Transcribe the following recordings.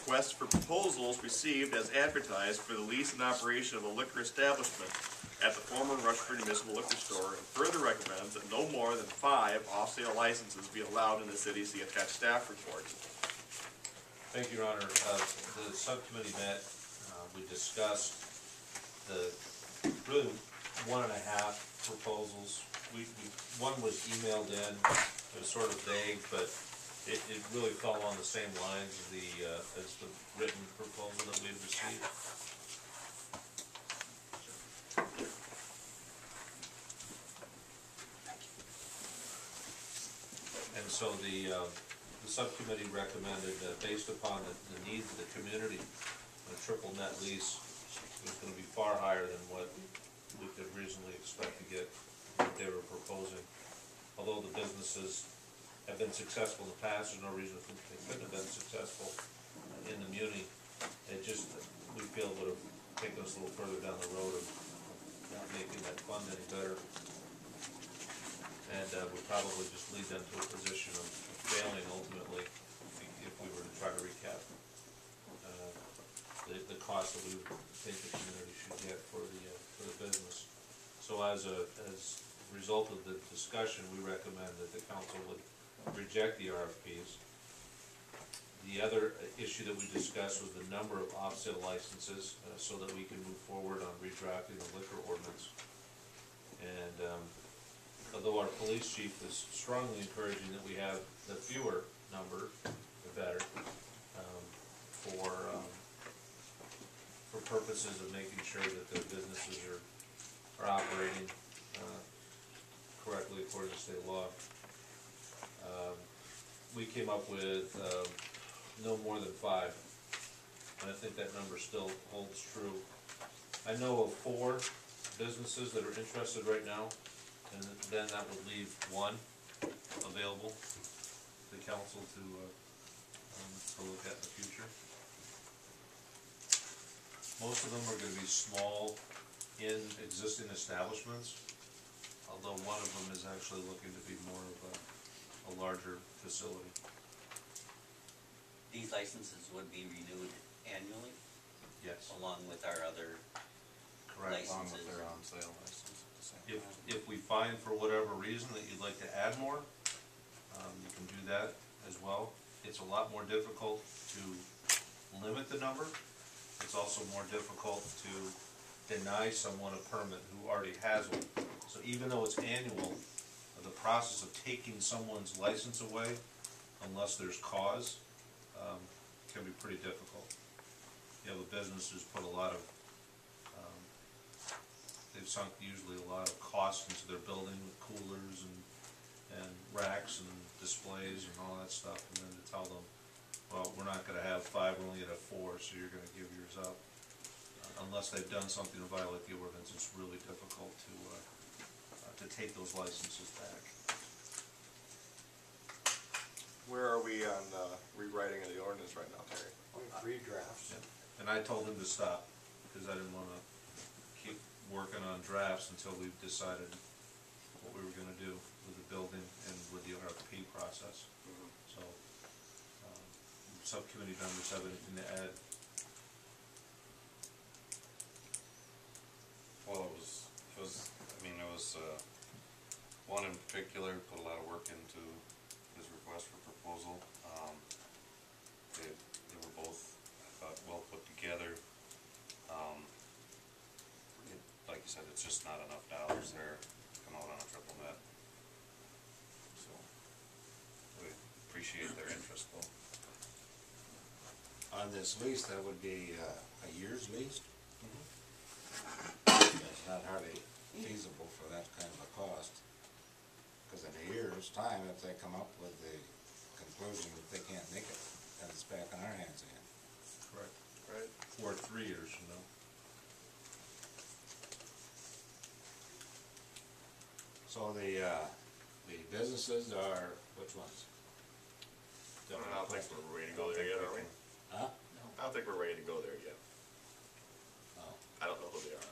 requests for proposals received as advertised for the lease and operation of a liquor establishment at the former Rushford Municipal Liquor Store, and further recommends that no more than 5 off-sale licenses be allowed in the city. See attached staff report. Thank you, Your Honor. The subcommittee met. We discussed the really 1.5 proposals. One was emailed in. It was sort of vague, but it really fell on the same lines as the written proposal that we've received. And so the subcommittee recommended, based upon the needs of the community, a triple net lease was going to be far higher than what we could reasonably expect to get what they were proposing. Although the businesses have been successful in the past, there's no reason to think they couldn't have been successful in the muni. It just, we feel, would have taken us a little further down the road of not making that fund any better. And would probably just lead them to a position of failing ultimately if we were to try to recap the cost that we would think the community should get for the business. So as a result of the discussion, we recommend that the council would reject the RFPs. The other issue that we discussed was the number of off-sale licenses, so that we can move forward on redrafting the liquor ordinance. And although our police chief is strongly encouraging that we have the fewer number, the better, for purposes of making sure that the businesses are operating correctly according to state law. We came up with no more than 5, and I think that number still holds true. I know of 4 businesses that are interested right now, and then that would leave 1 available to the council to look at in the future. Most of them are going to be small in existing establishments, although one of them is actually looking to be more of a larger facility. These licenses would be renewed annually? Yes. Along with our other Correct. licenses? Along with their on-sale license at the same time. If we find for whatever reason that you'd like to add more, you can do that as well. It's a lot more difficult to limit the number. It's also more difficult to deny someone a permit who already has one. So even though it's annual, the process of taking someone's license away, unless there's cause, can be pretty difficult. You have a business who's put a lot of, they've sunk usually a lot of cost into their building with coolers and racks and displays and all that stuff, and then to tell them, well, we're not going to have 5, we're only going to have 4, so you're going to give yours up. Unless they've done something to violate the ordinance, it's really difficult to take those licenses back. Where are we on rewriting of the ordinance right now, Terry? We have 3 drafts. Yeah. And I told him to stop, because I didn't want to keep working on drafts until we've decided what we were going to do with the building and with the RFP process. So, subcommittee members have anything to add? Well, it was one in particular put a lot of work into his request for proposal. They were both, I thought, well put together. Like you said, it's just not enough dollars there to come out on a triple net. So we appreciate their interest, though. On this lease, that would be a year's lease? Mm-hmm. It's not hardly feasible for that kind of a cost. Because in a year's time, if they come up with the conclusion that they can't make it, then it's back in our hands again. Correct. Right. Or 3 years from now. So the businesses are, which ones? I don't think we're ready to go there yet, are we? Huh? I don't think we're ready to go there yet. Oh, I don't know who they are.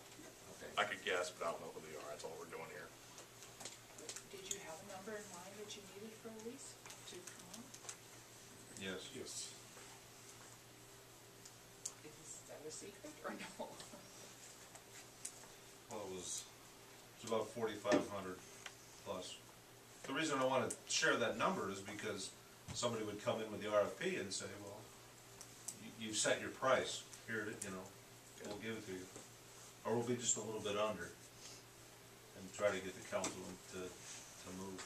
okay. I could guess, but I don't know who they are. That's all we're doing here. Did you have a number in mind that you needed for a lease to come on? Yes. Yes. a secret, or no? Well, it was, It's about 4,500 plus. The reason I wanna share that number is because somebody would come in with the RFP and say, well, you set your price, here, we'll give it to you. Or we'll be just a little bit under, and try to get the council to move.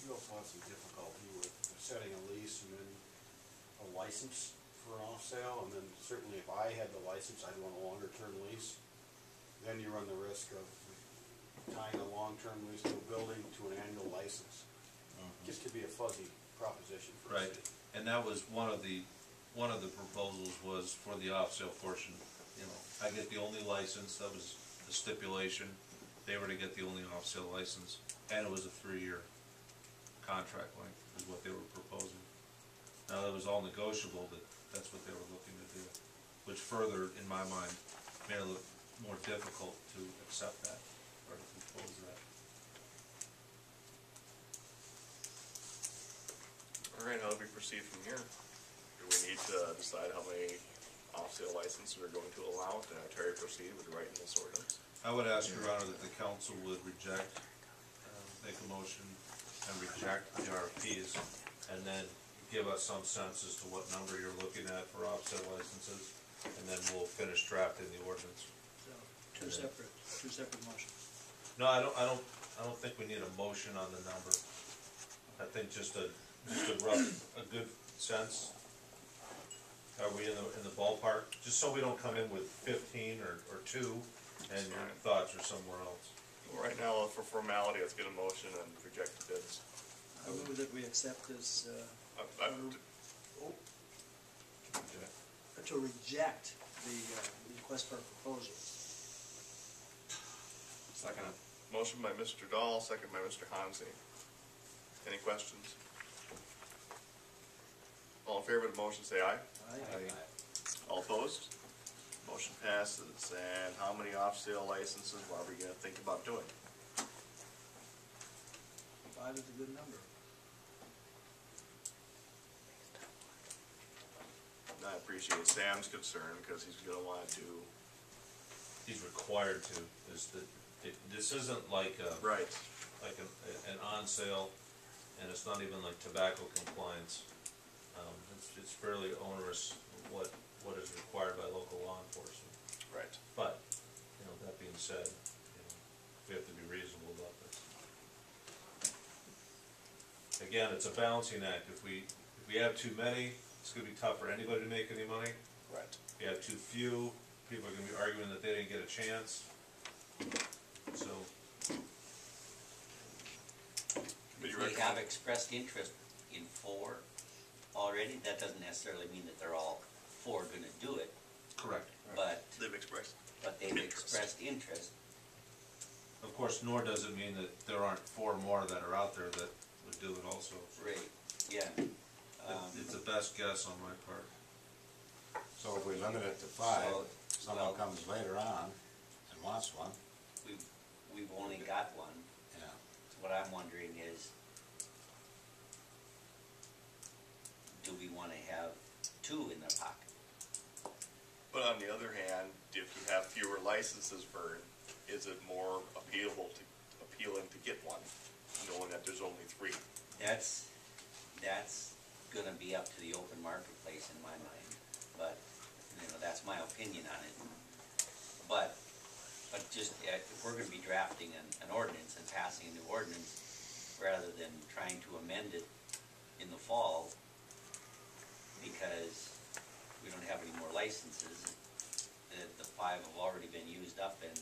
You also have some difficulty with setting a lease and then a license for an off sale, and then certainly if I had the license, I'd want a longer term lease. Then you run the risk of tying a long-term lease to a building to an annual license. Just could be a fuzzy proposition for the Right, city. and that was one of the proposals was for the off-sale portion. I get the only license, that was the stipulation. They were to get the only off-sale license, and it was a 3-year contract length, is what they were proposing. Now, that was all negotiable, but that's what they were looking to do, which further, in my mind, made it look more difficult to accept that, or to propose that. All right, how do we proceed from here? Do we need to decide how many off-sale licenses we're going to allow, to Terry proceed with writing this ordinance? I would ask, Your Honor, that the council would reject, make a motion and reject the RFPs, and then give us some sense as to what number you're looking at for off-sale licenses, and then we'll finish drafting the ordinance. So, two separate motions. No, I don't think we need a motion on the number. I think just a good sense. Are we in the ballpark? Just so we don't come in with 15 or 2, and your thoughts are somewhere else. Well, right now, for formality, let's get a motion and reject the bids. I move that we accept this, to reject the request for a proposal. second, Motion by Mr. Dahl, second by Mr. Hansi. Any questions? All in favor of the motion, say aye. Aye. All opposed? Motion passes. And how many off-sale licenses are we gonna think about doing? 5 is a good number. I appreciate Sam's concern, because he's gonna wanna do. He's required to. This isn't like Right. like an on sale, and it's not even like tobacco compliance. It's fairly onerous what is required by local law enforcement. Right. But, that being said, we have to be reasonable about this. Again, it's a balancing act. If we have too many, it's gonna be tough for anybody to make any money. Right. If you have too few, people are gonna be arguing that they didn't get a chance. So, We have expressed interest in 4 already. That doesn't necessarily mean that they're all 4 gonna do it, correct. but They've expressed. they've expressed interest. Of course, nor does it mean that there aren't 4 more that are out there that would do it also. Right, yeah. It's a best guess on my part. So if we limit it to 5, So, someone well- comes later on and wants one, We've only got 1. yeah. So what I'm wondering is, do we wanna have 2 in their pocket? But on the other hand, if you have fewer licenses, Vern, is it more appealing to get one, knowing that there's only 3? That's gonna be up to the open marketplace in my mind, but, that's my opinion on it. But just, if we're gonna be drafting an ordinance and passing a new ordinance, rather than trying to amend it in the fall, because we don't have any more licenses, the 5 have already been used up, and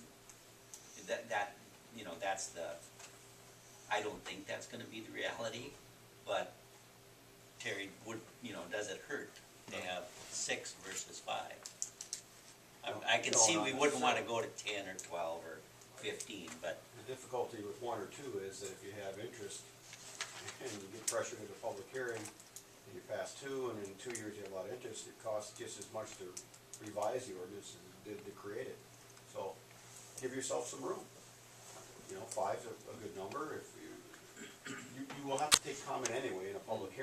that's I don't think that's gonna be the reality, but Terry, does it hurt to have 6 versus 5? I can see we wouldn't wanna go to 10 or 12 or 15, but The difficulty with 1 or 2 is that if you have interest and you get pressured into public hearing and you pass 2 and in 2 years you have a lot of interest, it costs just as much to revise the ordinance as it did to create it. So give yourself some room. 5's a good number. If you will have to take comment anyway in a public hearing.